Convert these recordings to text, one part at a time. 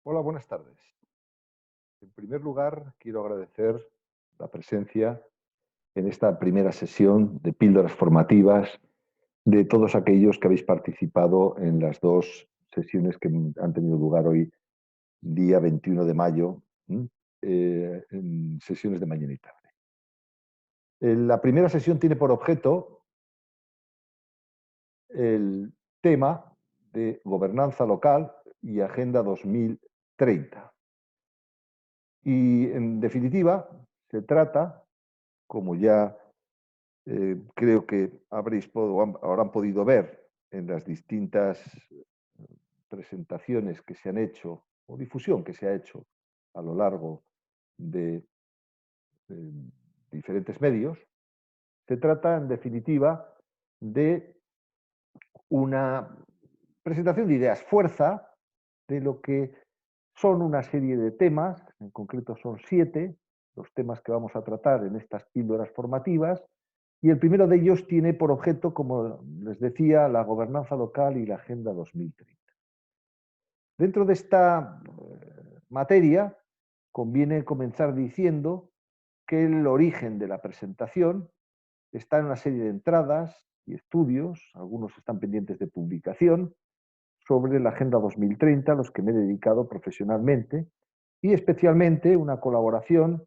Hola, buenas tardes. En primer lugar, quiero agradecer la presencia en esta primera sesión de píldoras formativas de todos aquellos que habéis participado en las dos sesiones que han tenido lugar hoy, día 21 de mayo, en sesiones de mañana y tarde. La primera sesión tiene por objeto el tema de gobernanza local y Agenda 2030. Y, en definitiva, se trata, como ya creo que habrán podido ver en las distintas presentaciones que se han hecho o difusión que se ha hecho a lo largo de eh, diferentes medios, se trata, en definitiva, de una presentación de ideas fuerza de lo que son una serie de temas, en concreto son 7 los temas que vamos a tratar en estas píldoras formativas, y el primero de ellos tiene por objeto, como les decía, la gobernanza local y la Agenda 2030. Dentro de esta materia, conviene comenzar diciendo que el origen de la presentación está en una serie de entradas y estudios, algunos están pendientes de publicación, sobre la Agenda 2030, a los que me he dedicado profesionalmente, y especialmente una colaboración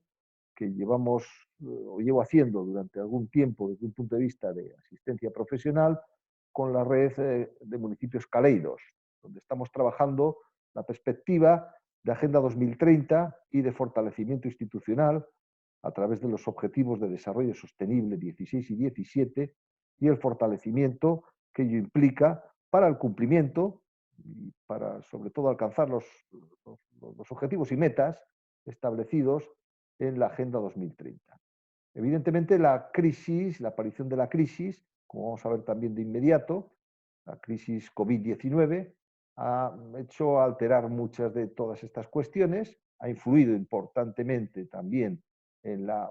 que llevo haciendo durante algún tiempo desde un punto de vista de asistencia profesional con la red de municipios Caleidos, donde estamos trabajando la perspectiva de Agenda 2030 y de fortalecimiento institucional a través de los Objetivos de Desarrollo Sostenible 16 y 17 y el fortalecimiento que ello implica para el cumplimiento y para, sobre todo, alcanzar los objetivos y metas establecidos en la Agenda 2030. Evidentemente, la aparición de la crisis, como vamos a ver también de inmediato, la crisis COVID-19, ha hecho alterar muchas de todas estas cuestiones, ha influido importantemente también en la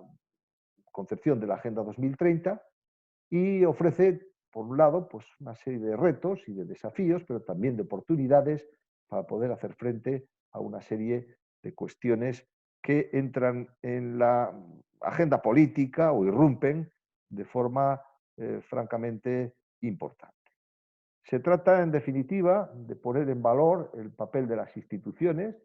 concepción de la Agenda 2030 y ofrece, por un lado, pues una serie de retos y de desafíos, pero también de oportunidades para poder hacer frente a una serie de cuestiones que entran en la agenda política o irrumpen de forma francamente importante. Se trata, en definitiva, de poner en valor el papel de las instituciones,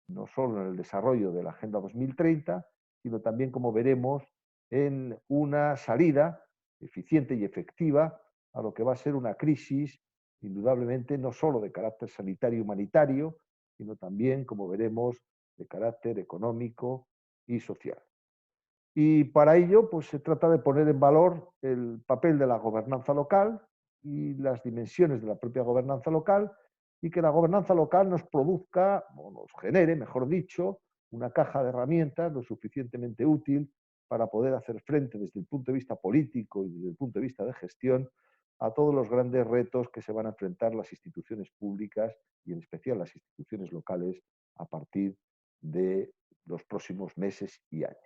no solo en el desarrollo de la Agenda 2030, sino también, como veremos, en una salida eficiente y efectiva a lo que va a ser una crisis, indudablemente, no solo de carácter sanitario y humanitario, sino también, como veremos, de carácter económico y social. Y para ello, pues se trata de poner en valor el papel de la gobernanza local y las dimensiones de la propia gobernanza local, y que la gobernanza local nos produzca, o nos genere, mejor dicho, una caja de herramientas lo suficientemente útil para poder hacer frente desde el punto de vista político y desde el punto de vista de gestión a todos los grandes retos que se van a enfrentar las instituciones públicas y en especial las instituciones locales a partir de los próximos meses y años.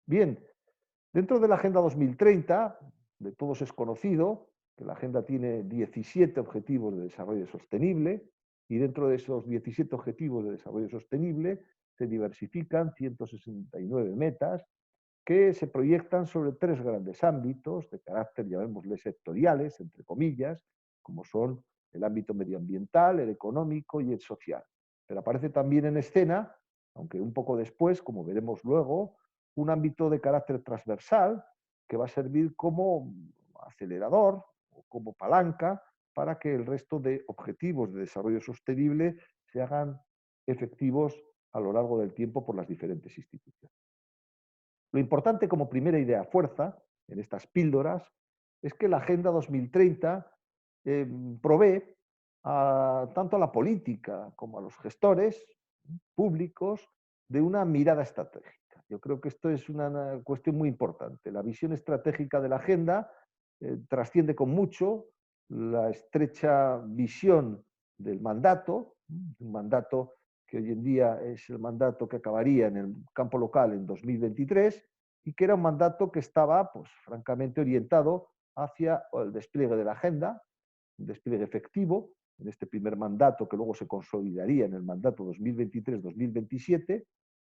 Bien, dentro de la Agenda 2030, de todos es conocido que la Agenda tiene 17 objetivos de desarrollo sostenible y dentro de esos 17 objetivos de desarrollo sostenible se diversifican 169 metas que se proyectan sobre 3 grandes ámbitos de carácter, llamémosle sectoriales, entre comillas, como son el ámbito medioambiental, el económico y el social. Pero aparece también en escena, aunque un poco después, como veremos luego, un ámbito de carácter transversal que va a servir como acelerador o como palanca para que el resto de objetivos de desarrollo sostenible se hagan efectivos a lo largo del tiempo por las diferentes instituciones. Lo importante como primera idea fuerza en estas píldoras es que la Agenda 2030 provee tanto a la política como a los gestores públicos de una mirada estratégica. Yo creo que esto es una cuestión muy importante. La visión estratégica de la agenda trasciende con mucho la estrecha visión del mandato, un mandato que hoy en día es el mandato que acabaría en el campo local en 2023 y que era un mandato que estaba, pues, francamente orientado hacia el despliegue de la agenda, un despliegue efectivo, en este primer mandato que luego se consolidaría en el mandato 2023-2027.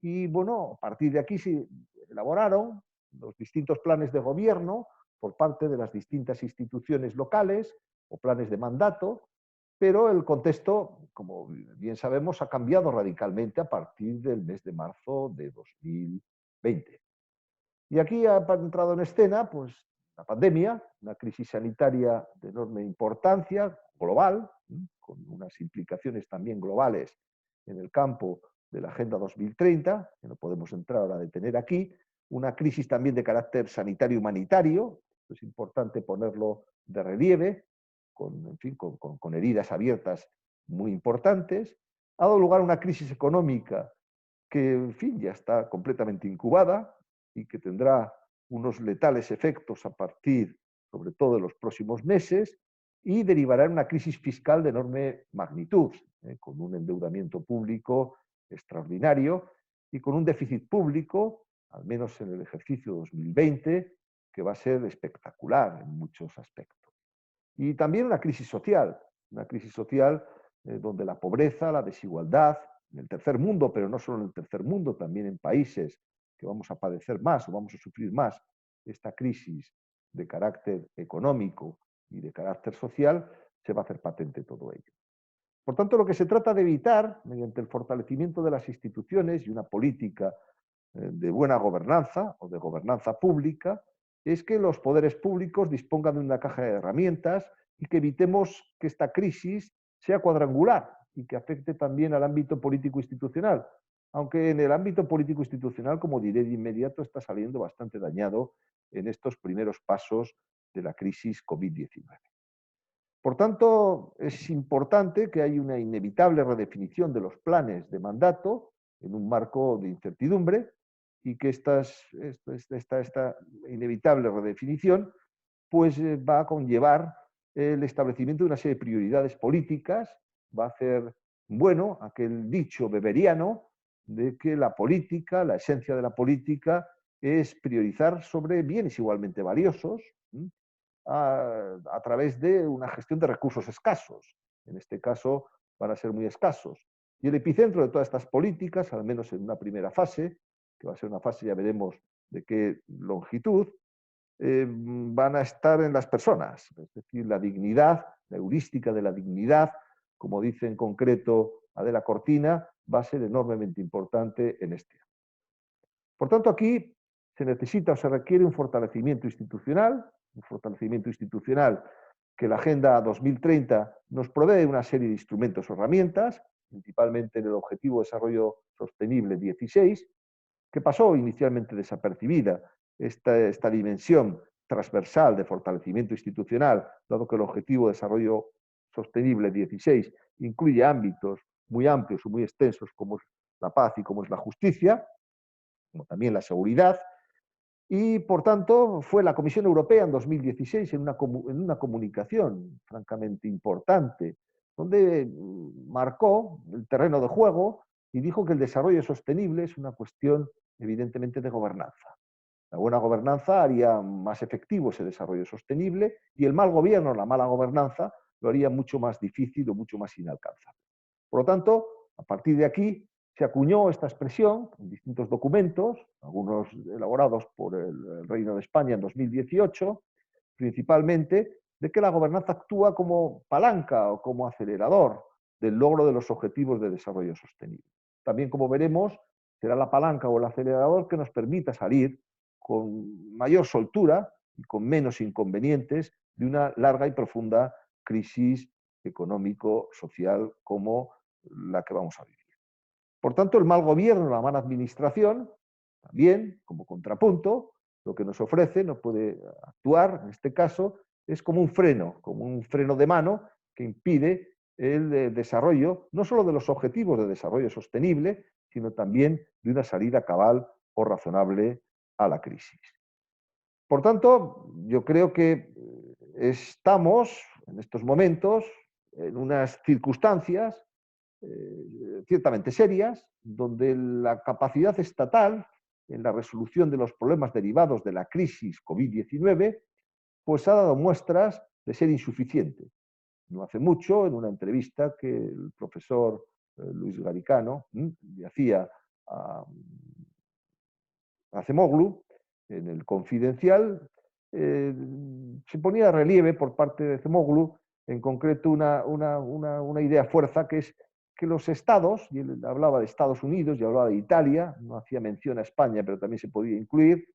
Y bueno, a partir de aquí se elaboraron los distintos planes de gobierno por parte de las distintas instituciones locales o planes de mandato, pero el contexto, como bien sabemos, ha cambiado radicalmente a partir del mes de marzo de 2020. Y aquí ha entrado en escena pues, la pandemia, una crisis sanitaria de enorme importancia global, con unas implicaciones también globales en el campo de la Agenda 2030, que no podemos entrar ahora a detener aquí, una crisis también de carácter sanitario humanitario, es importante ponerlo de relieve, en fin, con heridas abiertas muy importantes, ha dado lugar a una crisis económica que, en fin, ya está completamente incubada y que tendrá unos letales efectos a partir, sobre todo, de los próximos meses, y derivará en una crisis fiscal de enorme magnitud, con un endeudamiento público extraordinario y con un déficit público, al menos en el ejercicio 2020, que va a ser espectacular en muchos aspectos. Y también una crisis social donde la pobreza, la desigualdad, en el tercer mundo, pero no solo en el tercer mundo, también en países que vamos a padecer más o vamos a sufrir más esta crisis de carácter económico y de carácter social, se va a hacer patente todo ello. Por tanto, lo que se trata de evitar, mediante el fortalecimiento de las instituciones y una política de buena gobernanza o de gobernanza pública, es que los poderes públicos dispongan de una caja de herramientas y que evitemos que esta crisis sea cuadrangular y que afecte también al ámbito político-institucional, aunque en el ámbito político-institucional, como diré de inmediato, está saliendo bastante dañado en estos primeros pasos de la crisis COVID-19. Por tanto, es importante que haya una inevitable redefinición de los planes de mandato en un marco de incertidumbre y que esta inevitable redefinición pues, va a conllevar el establecimiento de una serie de prioridades políticas, va a hacer bueno aquel dicho weberiano de que la política, la esencia de la política, es priorizar sobre bienes igualmente valiosos, a través de una gestión de recursos escasos. En este caso van a ser muy escasos. Y el epicentro de todas estas políticas, al menos en una primera fase, que va a ser una fase, ya veremos de qué longitud, van a estar en las personas. Es decir, la dignidad, la heurística de la dignidad, como dice en concreto Adela Cortina, va a ser enormemente importante en este año. Por tanto, aquí se necesita o se requiere un fortalecimiento institucional que la Agenda 2030 nos provee una serie de instrumentos o herramientas, principalmente en el Objetivo de Desarrollo Sostenible 16, que pasó inicialmente desapercibida esta dimensión transversal de fortalecimiento institucional, dado que el Objetivo de Desarrollo Sostenible 16 incluye ámbitos muy amplios o muy extensos como es la paz y como es la justicia, como también la seguridad. Y, por tanto, fue la Comisión Europea en 2016, en una comunicación francamente importante, donde marcó el terreno de juego y dijo que el desarrollo sostenible es una cuestión, evidentemente, de gobernanza. La buena gobernanza haría más efectivo ese desarrollo sostenible y el mal gobierno, la mala gobernanza, lo haría mucho más difícil o mucho más inalcanzable. Por lo tanto, a partir de aquí, se acuñó esta expresión en distintos documentos, algunos elaborados por el Reino de España en 2018, principalmente de que la gobernanza actúa como palanca o como acelerador del logro de los objetivos de desarrollo sostenible. También, como veremos, será la palanca o el acelerador que nos permita salir con mayor soltura y con menos inconvenientes de una larga y profunda crisis económico-social como la que vamos a vivir. Por tanto, el mal gobierno, la mala administración, también, como contrapunto, lo que nos ofrece, no puede actuar, en este caso, es como un freno de mano que impide el desarrollo, no solo de los objetivos de desarrollo sostenible, sino también de una salida cabal o razonable a la crisis. Por tanto, yo creo que estamos en estos momentos en unas circunstancias ciertamente serias, donde la capacidad estatal en la resolución de los problemas derivados de la crisis COVID-19 pues ha dado muestras de ser insuficiente. no hace mucho, en una entrevista que el profesor Luis Garicano le hacía a Acemoglu, en el Confidencial, se ponía de relieve por parte de Acemoglu, en concreto, una idea fuerza, que es que los estados, y él hablaba de Estados Unidos y hablaba de Italia, no hacía mención a España, pero también se podía incluir,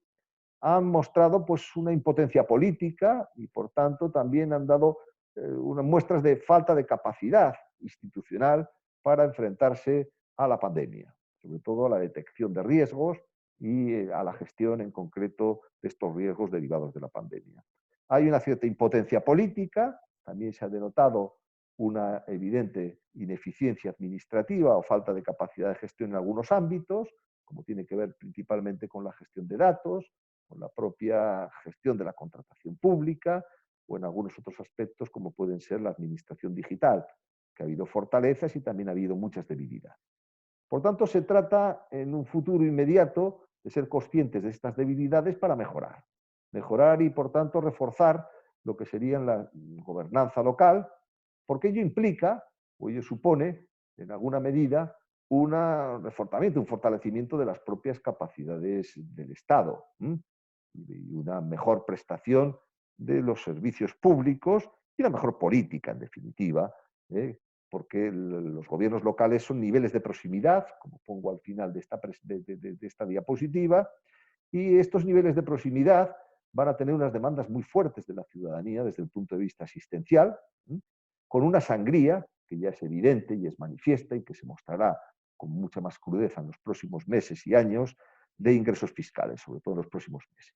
han mostrado pues una impotencia política y por tanto también han dado unas muestras de falta de capacidad institucional para enfrentarse a la pandemia, sobre todo a la detección de riesgos y a la gestión en concreto de estos riesgos derivados de la pandemia. Hay una cierta impotencia política, también se ha denotado una evidente ineficiencia administrativa o falta de capacidad de gestión en algunos ámbitos, como tiene que ver principalmente con la gestión de datos, con la propia gestión de la contratación pública o en algunos otros aspectos como pueden ser la administración digital, que ha habido fortalezas y también ha habido muchas debilidades. Por tanto, se trata en un futuro inmediato de ser conscientes de estas debilidades para mejorar. Mejorar y, por tanto, reforzar lo que sería la gobernanza local, porque ello implica, o ello supone, en alguna medida, un reforzamiento, un fortalecimiento de las propias capacidades del Estado y una mejor prestación de los servicios públicos y una mejor política, en definitiva, porque los gobiernos locales son niveles de proximidad, como pongo al final de esta diapositiva, y estos niveles de proximidad van a tener unas demandas muy fuertes de la ciudadanía desde el punto de vista asistencial, con una sangría que ya es evidente y es manifiesta y que se mostrará con mucha más crudeza en los próximos meses y años de ingresos fiscales, sobre todo en los próximos meses.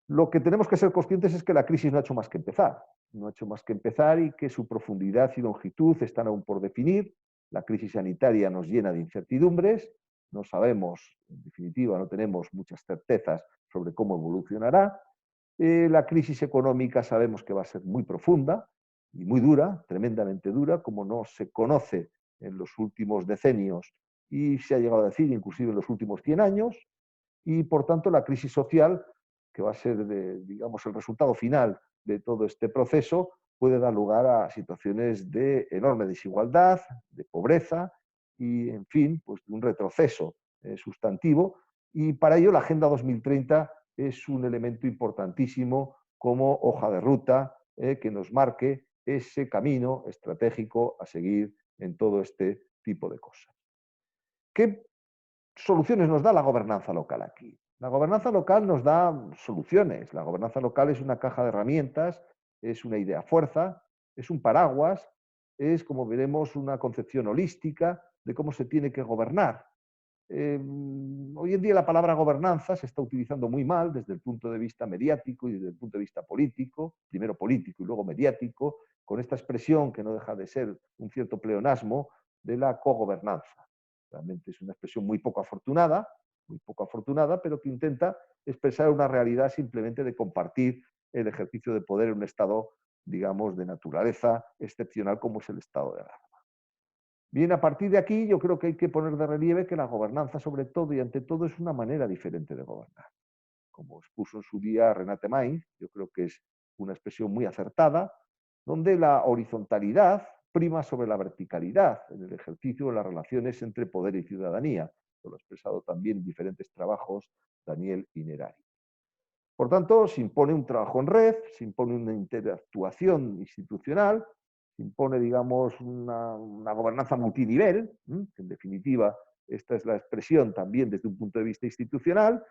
Lo que tenemos que ser conscientes es que la crisis no ha hecho más que empezar. No ha hecho más que empezar y que su profundidad y longitud están aún por definir. La crisis sanitaria nos llena de incertidumbres. No sabemos, en definitiva, no tenemos muchas certezas sobre cómo evolucionará. La crisis económica sabemos que va a ser muy profunda y muy dura, tremendamente dura, como no se conoce en los últimos decenios y se ha llegado a decir inclusive en los últimos 100 años. Y, por tanto, la crisis social, que va a ser, digamos, el resultado final de todo este proceso, puede dar lugar a situaciones de enorme desigualdad, de pobreza y, en fin, pues de un retroceso sustantivo. Y para ello la Agenda 2030 es un elemento importantísimo como hoja de ruta que nos marque ese camino estratégico a seguir en todo este tipo de cosas. ¿Qué soluciones nos da la gobernanza local aquí? La gobernanza local nos da soluciones. La gobernanza local es una caja de herramientas, es una idea fuerza, es un paraguas, es, como veremos, una concepción holística de cómo se tiene que gobernar. Hoy en día la palabra gobernanza se está utilizando muy mal desde el punto de vista mediático y desde el punto de vista político, primero político y luego mediático, con esta expresión que no deja de ser un cierto pleonasmo de la cogobernanza. Realmente es una expresión muy poco afortunada, pero que intenta expresar una realidad simplemente de compartir el ejercicio de poder en un estado, digamos, de naturaleza excepcional como es el estado de alarma. Bien, a partir de aquí yo creo que hay que poner de relieve que la gobernanza, sobre todo y ante todo, es una manera diferente de gobernar. Como expuso en su día Renate Mainz, yo creo que es una expresión muy acertada, donde la horizontalidad prima sobre la verticalidad en el ejercicio de las relaciones entre poder y ciudadanía. Lo ha expresado también en diferentes trabajos Daniel Innerari. Por tanto, se impone un trabajo en red, se impone una interactuación institucional, se impone, digamos, una gobernanza multinivel, que en definitiva esta es la expresión también desde un punto de vista institucional,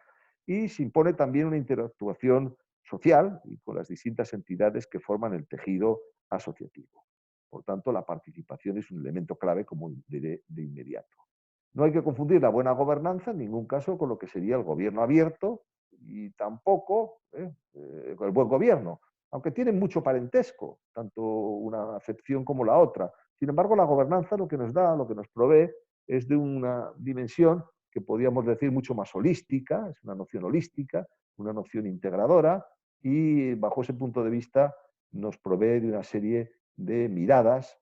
y se impone también una interactuación social y con las distintas entidades que forman el tejido asociativo. Por tanto, la participación es un elemento clave, como diré de inmediato. No hay que confundir la buena gobernanza en ningún caso con lo que sería el gobierno abierto y tampoco con el buen gobierno, aunque tienen mucho parentesco, tanto una acepción como la otra. Sin embargo, la gobernanza lo que nos da, lo que nos provee, es de una dimensión que podríamos decir mucho más holística, es una noción holística, una noción integradora, y bajo ese punto de vista nos provee de una serie de miradas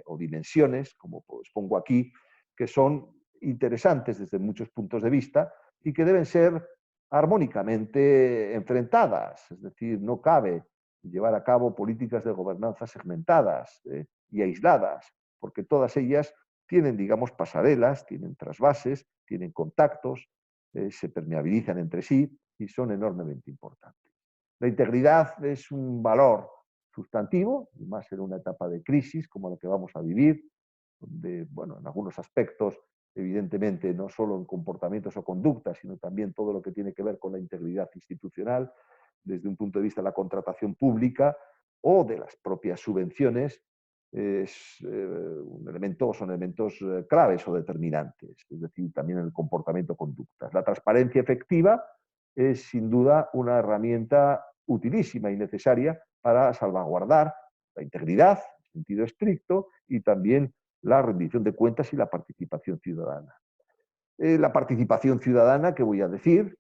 o dimensiones, como pues pongo aquí, que son interesantes desde muchos puntos de vista y que deben ser armónicamente enfrentadas. Es decir, no cabe llevar a cabo políticas de gobernanza segmentadas y aisladas, porque todas ellas tienen, digamos, pasarelas, tienen trasvases, tienen contactos, se permeabilizan entre sí y son enormemente importantes. La integridad es un valor sustantivo, y más en una etapa de crisis como la que vamos a vivir, donde, bueno, en algunos aspectos, evidentemente, no solo en comportamientos o conductas, sino también todo lo que tiene que ver con la integridad institucional, desde un punto de vista de la contratación pública o de las propias subvenciones, es un elemento, son elementos claves o determinantes, es decir, también en el comportamiento o conductas. La transparencia efectiva es sin duda una herramienta utilísima y necesaria para salvaguardar la integridad, en sentido estricto, y también la rendición de cuentas y la participación ciudadana. La participación ciudadana, que voy a decir,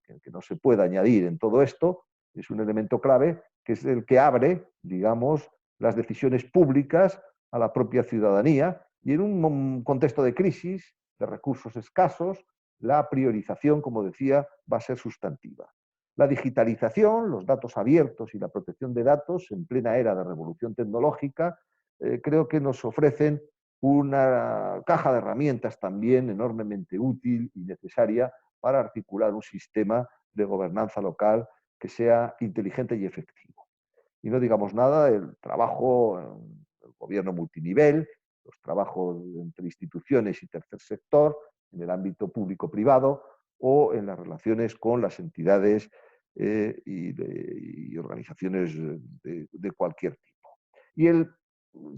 que no se puede añadir en todo esto, es un elemento clave, que es el que abre, digamos, las decisiones públicas a la propia ciudadanía, y en un contexto de crisis, de recursos escasos, la priorización, como decía, va a ser sustantiva. La digitalización, los datos abiertos y la protección de datos en plena era de revolución tecnológica, creo que nos ofrecen una caja de herramientas también enormemente útil y necesaria para articular un sistema de gobernanza local que sea inteligente y efectivo. Y no digamos nada del trabajo en el gobierno multinivel, los trabajos entre instituciones y tercer sector, en el ámbito público-privado o en las relaciones con las entidades y organizaciones de cualquier tipo. Y el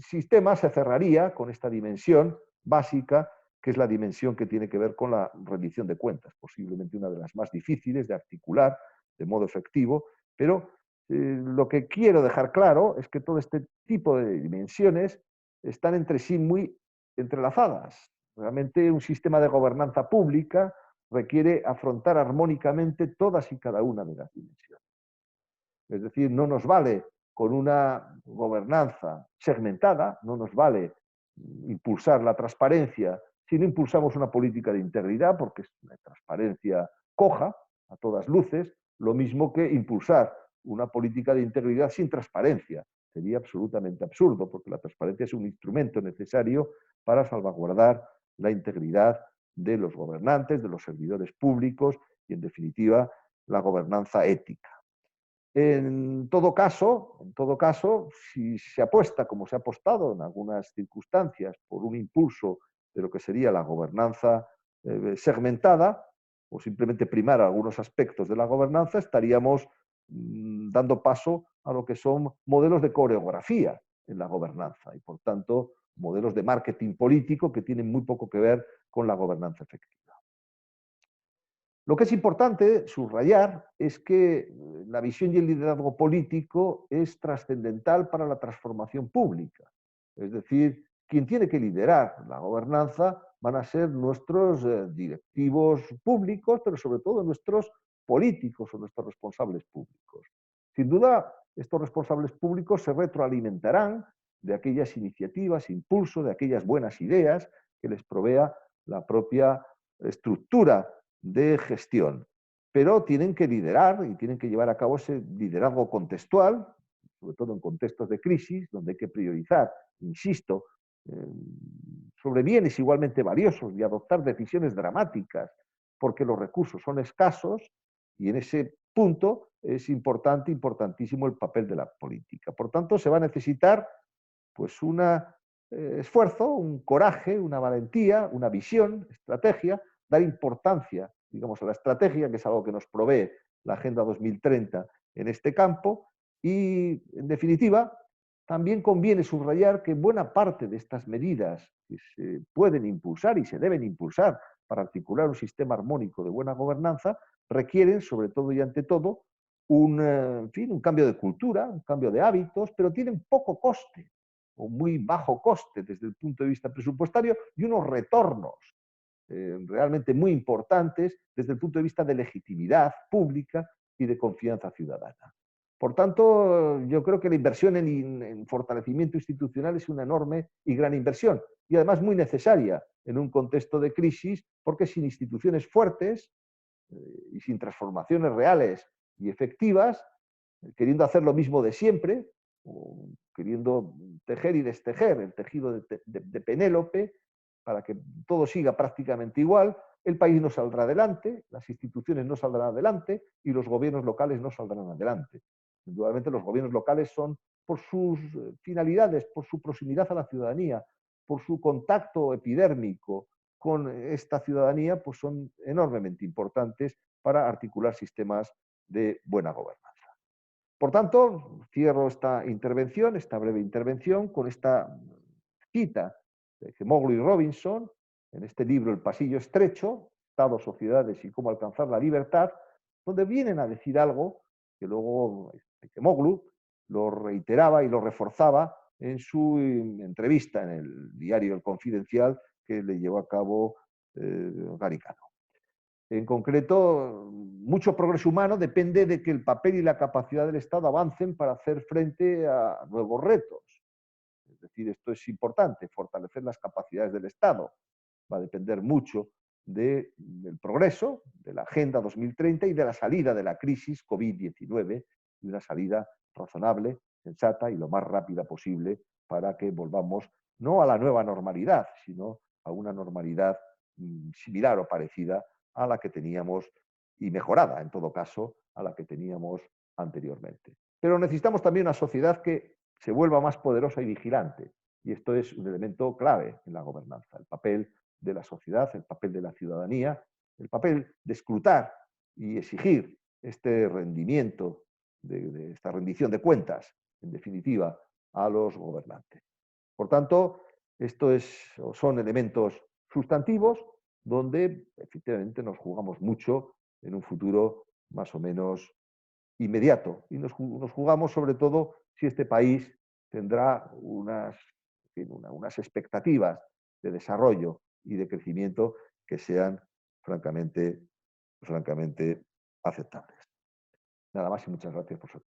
sistema se cerraría con esta dimensión básica, que es la dimensión que tiene que ver con la rendición de cuentas, posiblemente una de las más difíciles de articular de modo efectivo, pero lo que quiero dejar claro es que todo este tipo de dimensiones están entre sí muy entrelazadas. Realmente un sistema de gobernanza pública requiere afrontar armónicamente todas y cada una de las dimensiones. Es decir, no nos vale con una gobernanza segmentada, no nos vale impulsar la transparencia si no impulsamos una política de integridad, porque es una transparencia coja, a todas luces, lo mismo que impulsar una política de integridad sin transparencia. Sería absolutamente absurdo, porque la transparencia es un instrumento necesario para salvaguardar la integridad de los gobernantes, de los servidores públicos y, en definitiva, la gobernanza ética. En todo caso, si se apuesta, como se ha apostado en algunas circunstancias, por un impulso de lo que sería la gobernanza segmentada, o simplemente primar algunos aspectos de la gobernanza, estaríamos dando paso a lo que son modelos de coreografía en la gobernanza y, por tanto, modelos de marketing político que tienen muy poco que ver con la gobernanza efectiva. Lo que es importante subrayar es que la visión y el liderazgo político es trascendental para la transformación pública. Es decir, quien tiene que liderar la gobernanza van a ser nuestros directivos públicos, pero sobre todo nuestros políticos o nuestros responsables públicos. Sin duda, estos responsables públicos se retroalimentarán de aquellas iniciativas, impulso, de aquellas buenas ideas que les provea la propia estructura de gestión, pero tienen que liderar y tienen que llevar a cabo ese liderazgo contextual, sobre todo en contextos de crisis, donde hay que priorizar, insisto, sobre bienes igualmente valiosos y adoptar decisiones dramáticas, porque los recursos son escasos y en ese punto es importante, importantísimo el papel de la política. Por tanto, se va a necesitar pues un esfuerzo, un coraje, una valentía, una visión, estrategia, dar importancia, digamos, a la estrategia, que es algo que nos provee la Agenda 2030 en este campo, y, en definitiva, también conviene subrayar que buena parte de estas medidas que se pueden impulsar y se deben impulsar para articular un sistema armónico de buena gobernanza requieren, sobre todo y ante todo, en fin, un cambio de cultura, un cambio de hábitos, pero tienen poco coste o muy bajo coste desde el punto de vista presupuestario y unos retornos realmente muy importantes desde el punto de vista de legitimidad pública y de confianza ciudadana. Por tanto, yo creo que la inversión en fortalecimiento institucional es una enorme y gran inversión y además muy necesaria en un contexto de crisis, porque sin instituciones fuertes y sin transformaciones reales y efectivas, queriendo hacer lo mismo de siempre, o queriendo tejer y destejer el tejido de Penélope para que todo siga prácticamente igual, el país no saldrá adelante, las instituciones no saldrán adelante y los gobiernos locales no saldrán adelante. Indudablemente los gobiernos locales son, por sus finalidades, por su proximidad a la ciudadanía, por su contacto epidérmico con esta ciudadanía, pues son enormemente importantes para articular sistemas de buena gobernanza. Por tanto, cierro esta intervención, esta breve intervención, con esta cita de Acemoglu y Robinson en este libro El pasillo estrecho, Estados, sociedades y cómo alcanzar la libertad, donde vienen a decir algo que luego Acemoglu lo reiteraba y lo reforzaba en su entrevista en el diario El Confidencial que le llevó a cabo Garicano. En concreto, mucho progreso humano depende de que el papel y la capacidad del Estado avancen para hacer frente a nuevos retos. Es decir, esto es importante, fortalecer las capacidades del Estado. Va a depender mucho del progreso, de la Agenda 2030 y de la salida de la crisis COVID-19 y una salida razonable, sensata y lo más rápida posible para que volvamos no a la nueva normalidad, sino a una normalidad similar o parecida a la que teníamos y mejorada, en todo caso, a la que teníamos anteriormente. Pero necesitamos también una sociedad que se vuelva más poderosa y vigilante. Y esto es un elemento clave en la gobernanza, el papel de la sociedad, el papel de la ciudadanía, el papel de escrutar y exigir este rendimiento, de esta rendición de cuentas, en definitiva, a los gobernantes. Por tanto, son elementos sustantivos donde efectivamente nos jugamos mucho en un futuro más o menos inmediato. Y nos jugamos sobre todo si este país tendrá unas expectativas de desarrollo y de crecimiento que sean francamente aceptables. Nada más y muchas gracias por su atención.